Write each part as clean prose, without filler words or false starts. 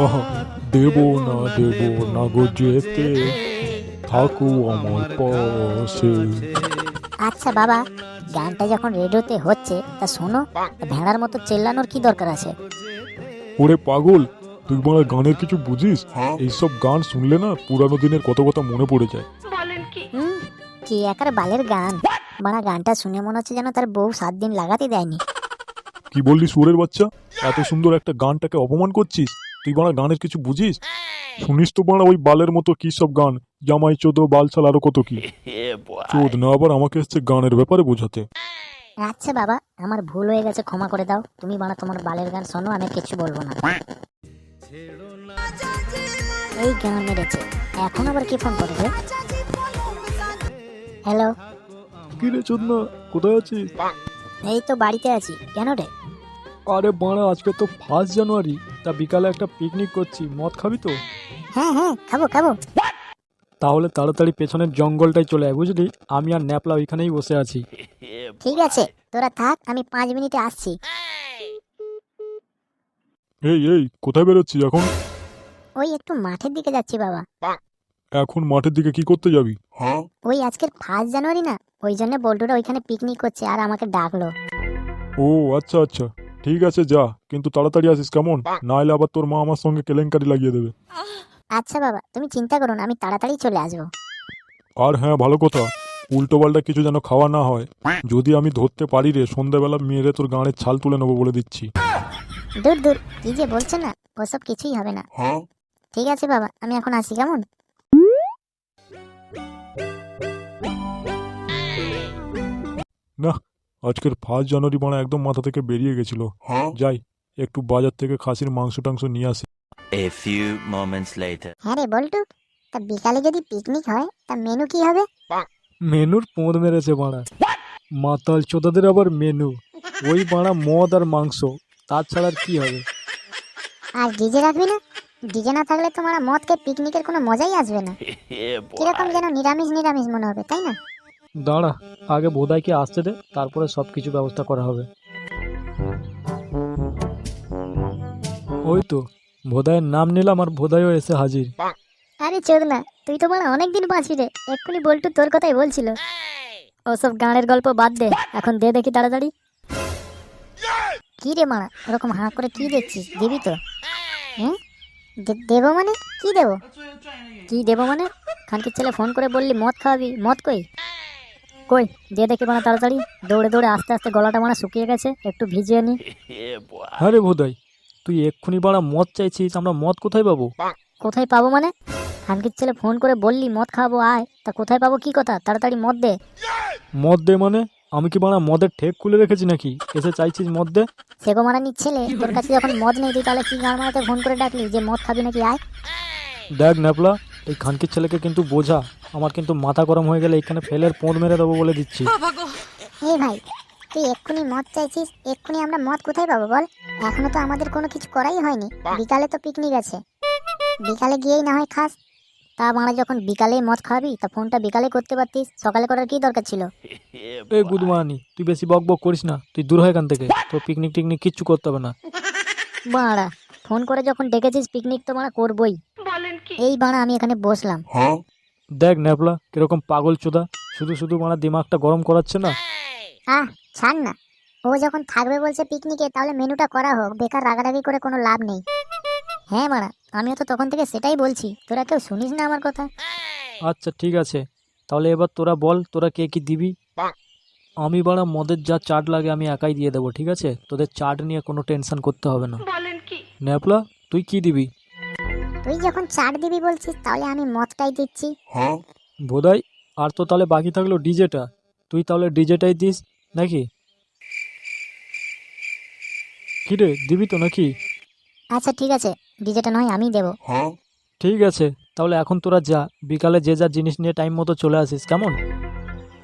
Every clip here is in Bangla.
আহা, দেব না গো যেতে, থাকো আমার পাশে। আচ্ছা বাবা, গানটা যখন রেডিওতে হচ্ছে তা শোনো, ভেড়ার মতো চেল্লানোর কি দরকার আছে? ওরে পাগল, তুই বাড়া গানের কিছু বুঝিস? এইসব গান শুনলে না পুরানো দিনের কত কথা মনে পড়ে যায়। হুম, কি একার বালের গান! বাড়া গানটা শুনে মনে হচ্ছে যেন তার বউ 7 দিন লাগাতে দেয়নি। কি বললি সুরের বাচ্চা? এত সুন্দর একটা গানটাকে অপমান করছিস? তুই বাড়া গানের কিছু বুঝিস? শুনিস তো বাড়া ওই বালের মতো কি সব গান, জামাই চোদ বালছাল আরো কত কি। চোদ না আবার আমাকে এসছে গানের ব্যাপারে বোঝাতে। আচ্ছা বাবা, আমার ভুল হয়ে গেছে, ক্ষমা করে দাও। তুমি বাড়া তোমার বালের গান শোনো, আমি কিছু বলবো না। এই গান মেরেছে, এখন আবার কি ফোন করেছে? হ্যালো। কি রে চোদ না, কোথায় আছিস? এই তো বাড়িতে আছি, কেন রে? আরে বাড়া আজকে তো 1 জানুয়ারি, তা বিকালে একটা পিকনিক করছি, মদ খাবি তো? হ্যাঁ হ্যাঁ, খাবো খাবো। তাহলে তাড়াতাড়ি পেছনের জঙ্গলটাই চলে আয়, বুঝলি? আমি আর ন্যাপলা ওইখানেই বসে আছি। ঠিক আছে, তোরা থাক, আমি 5 মিনিটে আসছি। এই কোথায় বেরোচ্ছিস এখন? ওই একটু মাঠের দিকে যাচ্ছি বাবা। এখন মাঠের দিকে কি করতে যাবি? ওই আজকের 1 জানুয়ারি না, ওই জন্য বল্টুরা ওইখানে পিকনিক করছে আর আমাকে ডাকলো। ও আচ্ছা আচ্ছা, ঠিক আছে যা, কিন্তু তাড়াতাড়ি আসিস কেমন, না হলে আবার তোর মা আমার সঙ্গে কেলেঙ্কারি লাগিয়ে দেবে। আচ্ছা বাবা, তুমি চিন্তা করো না, আমি তাড়াতাড়ি চলে আসবো। আর হ্যাঁ, ভালো কথা, উল্টো পাল্টা কিছু যেন খাওয়া না হয়। যদি আমি ধরতে পারি রে, সন্ধ্যাবেলা মেরে তোর গাঁড়ের ছাল তুলে নেবো বলে দিচ্ছি। দূর দূর, কি যে বলছো না, ওসব কিছুই হবে না। ঠিক আছে বাবা, আমি এখন আসি, কেমন? না, আজকের 1 জানুয়ারি মানে একদম মাথা থেকে বেরিয়ে গেছিল। যাই, একটু বাজার থেকে খাসির মাংস টাংস নিয়ে আসি। A few moments later. হ্যাঁ রে বল্টু, তা বিকালে যদি পিকনিক হয় তা মেনু কি হবে? মেনুর পোঁদ মেরেছে বাড়া, মাতাল চোদাদের আবার মেনু, ওই বাড়া মদ আর মাংস, তাছাড়া আর কি হবে? আর ডিজে রাখবি না? ডিজে না থাকলে তোমার মদকে পিকনিকের কোনো মজাই আসবে না। কিরকম যেন নিরামিষ নিরামিষ মনে হবে, তাই না? দাঁড়া, আগে ভোদাইকে আসতে দে, তারপরে সব কিছু ব্যবস্থা করা হবে। ওই তো ভোদাইয়ের নাম নিলাম আর ভোদাইও এসে হাজির। আরে চোদ না, তুই তো মানে অনেকদিন বাঁচবি রে। এক্ষুনি বল্টু তোর কথাই বলছিল। ওসব গানের গল্প বাদ দে, এখন দে দেখি তাড়াতাড়ি। কি রে মারা, ওরকম হাঁ করে কি দেখছিস? দিবি তো? হ্যাঁ, দেবো মানে? কি দেবো? কি দেবো মানে? খানকির ছেলে ফোন করে বললি মদ খাওয়াবি, মদ কই? কই দিয়ে দেখি মানা তাড়াতাড়ি। দৌড়ে দৌড়ে আস্তে আস্তে গলাটা মানা শুকিয়ে গেছে, একটু ভিজিয়ে নি। হ্যাঁ রে ভোদাই, তুই এক্ষুনি বাড়া মদ চাইছিস, আমরা মদ কোথায় পাবো? কোথায় পাবো মানে? খানকির ছেলে ফোন করে বললি মদ খাবো আয়, তা কোথায় পাবো কি কথা? তাড়াতাড়ি মদ দে। মদ দে মানে? আমি কি বাড়া মদের ঠেক খুলে রেখেছি নাকি এসে চাইছিস মদ দে? সেগো মারানির ছেলে, তোর কাছে যখন মদ নেই তুই তাহলে কি গান মারাতে ফোন করে ডাকলি যে মদ খাবি নাকি আয়? দেখ ন্যাপলা, এই খানকির ছেলেকে কিন্তু বোঝা, আমার কিন্তু মাথা গরম হয়ে গেলে এখানে ফেলের পোঁদ মেরে দেবো বলে দিচ্ছি। এই ভাই, তুই এক্ষুনি মদ চাইছিস, এক্ষুনি আমরা মদ কোথায় পাবো বল? এখনো তো আমাদের কোনো কিছু করাই হয়নি। বিকালে তো পিকনিক আছে, বিকালে গিয়েই না হয় খাস। তা মারা যখন বিকালে মদ খাবি তা ফোনটা বিকালে করতে পারতিস, সকালে করার কি দরকার ছিল? এই গুদমানি, তুই বেশি বক বক করিস না, তুই দূর হয় এখান থেকে, তোর পিকনিক টিকনিক কিচ্ছু করতে হবে না। বাড়া, ফোন করে যখন ডেকেছিস পিকনিক তো মারা করবই। এই বাড়া আমি এখানে বসলাম। দেখ ন্যাপলা কিরকম পাগল চোদা, শুধু শুধু মানে দিমাগটা গরম করাচ্ছে না। আহ, ছাড় না। ও যখন থাকবে বলছে পিকনিকে, তাহলে মেনুটা করা হোক, বেকার রাগারাগি করে কোনো লাভ নেই। হ্যাঁ মারা, আমিও তো তখন থেকে সেটাই বলছি, তোরা কেউ শুনিস না আমার কথা। আচ্ছা ঠিক আছে, তাহলে এবার তোরা বল তোরা কে কি দিবি। আমি বাড়া মদের যা চাট লাগে আমি একাই দিয়ে দেবো, ঠিক আছে? তোদের চাট নিয়ে কোনো টেনশন করতে হবে না। ন্যাপলা তুই কি দিবি? তুই যখন চাট দিবি বলছিস, তাহলে আমি মদটাই দিচ্ছি। বোধাই, আর তো তাহলে বাকি থাকলো ডিজেটা, তুই তাহলে ডিজেটাই দিস নাকি? কি রে, দিবি তো নাকি? আচ্ছা ঠিক আছে, ডিজেটা নয় আমি দেবো। ঠিক আছে, তাহলে এখন তোরা যা, বিকালে যে যা জিনিস নিয়ে টাইম মতো চলে আসিস, কেমন?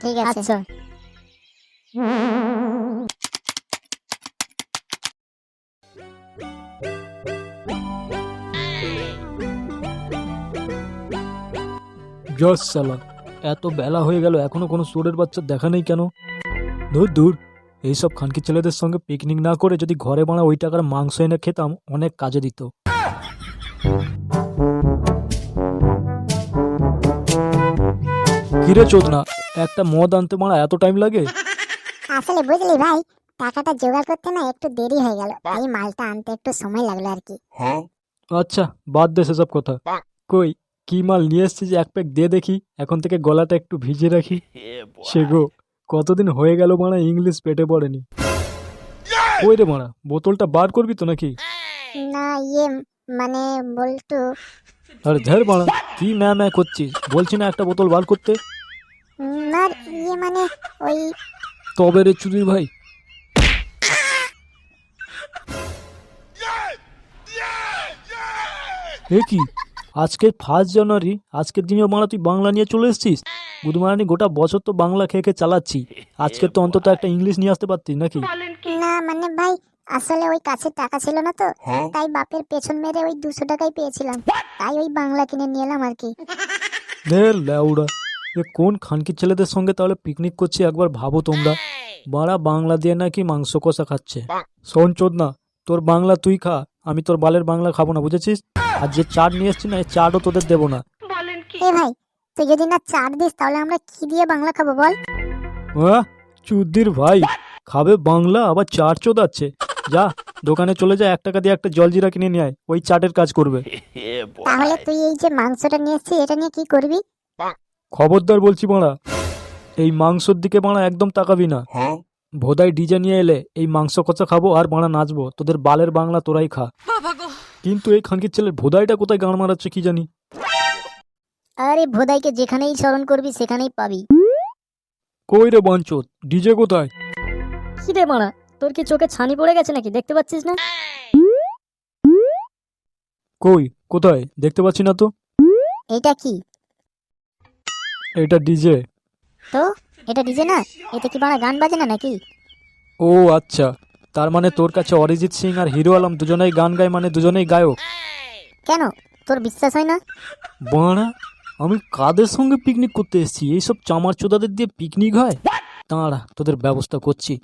ঠিক আছে। আচ্ছা। জস সালা, এত বেলা হয়ে গেল এখনো কোনো চোরের বাচ্চা দেখা নেই কেন? ধুর ধুর, এইসব খানকি ছেলেদের সঙ্গে পিকনিক না করে যদি ঘরে বানা ওই টাকার মাংস এনে খেতাম অনেক কাজে দিত। কিরে চোদনা, একটা মদ আনতে মারা এত টাইম লাগে? আসলে বুঝলি ভাই, টাকাটা জোগাড় করতে না একটু দেরি হয়ে গেল, তাই মালটা আনতে একটু সময় লাগলো আর কি। আচ্ছা বাদ দে সেসব কথা। কই কি মাল নিয়ে এসছিস এক প্যাক দিয়ে দেখি, এখন থেকে গলাটা একটু ভিজিয়ে রাখি। সে গো, কতদিন হয়ে গেল মারা ইংলিশ পেটে পড়েনি। কই রে মারা, বোতলটা বার করবি তো নাকি? না মানে বল্টু, আরে ধের মারা, কি ম্যা করছিস? বলছি না একটা বোতল বার করতে। না মানে ওই তবে রে চুদির ভাই, এ কি আজকে 1 জানুয়ারি, আজকের দিনেও মারা তুই বাংলা নিয়ে চলে এসেছিস? বুধমারানি গোটা বছর তো বাংলা খেয়ে খেয়ে চালাচ্ছি, আজকে তো অন্তত একটা ইংলিশ নিয়ে আসতে পারতিস নাকি? না মানে ভাই, আসলে ওই কাছে টাকা ছিল না তো, তাই বাপের পেছন মেরে ওই 200 টাকাই পেয়েছিলাম, তাই ওই বাংলা কিনে নিয়ে এলাম আর কি। ঢের ল্যাউড়া, এ কোন খানকির ছেলেদের সঙ্গে তাহলে পিকনিক করছি একবার ভাবো তোমরা। বাড়া বাংলা দিয়ে নাকি মাংস কষা খাচ্ছে। শোন চোদনা, তোর বাংলা তুই খা, আমি তোর বালের বাংলা খাবো না, বুঝেছিস? আর যে চাট নিয়ে এসছি না, এই চাটও তোদের দেবো না। এ ভাই, তুই যদি না চাট দিস তাহলে আমরা কি দিয়ে বাংলা খাবো বল? চুদ্দির ভাই, খাবে বাংলা আবার চাট চোদাচ্ছে। যা দোকানে চলে যা, 1 টাকা দিয়ে একটা জলজিরা কিনে নিয়ে আয়, ওই চাটের কাজ করবে। তাহলে তুই এই যে মাংসটা নিয়ে এসছিস, এটা নিয়ে কি করবি? খবরদার বলছি বাড়া, এই মাংসর দিকে বাড়া একদম তাকাবি না। ভোদাই ডিজে নিয়ে এলে এই মাংস কষা খাবো আর বাড়া নাচবো, তোদের বালের বাংলা তোরাই খা। কিন্তু এই খানকির ছেলের ভোদাইটা কোথায় গান মারাচ্ছে কি জানি। আরে ভোদাইকে যেখানেই স্মরণ করবি সেখানেই পাবি। কই রে বাঞ্চোত, ডিজে কোথায়? কি রে মারা, তোর কি চোখে ছানি পড়ে গেছে নাকি, দেখতে পাচ্ছিস না? কই কোথায় দেখতে পাচ্ছি না তো। এটা কি? এটা ডিজে। তো এটা ডিজে না, এতে কি মারা গান বাজে না নাকি? ও আচ্ছা, তার মানে তোর কাছে অরিজিৎ সিং আর হিরো আলম দুজনেই গান গায়, মানে দুজনেই গায়ক? কেন, তোর বিশ্বাস হয় না? বাড়া, আমি কাদের সঙ্গে পিকনিক করতে এসেছি? এইসব চামার চোদাদের দিয়ে পিকনিক হয়? দাঁড়া তোদের ব্যবস্থা করছি।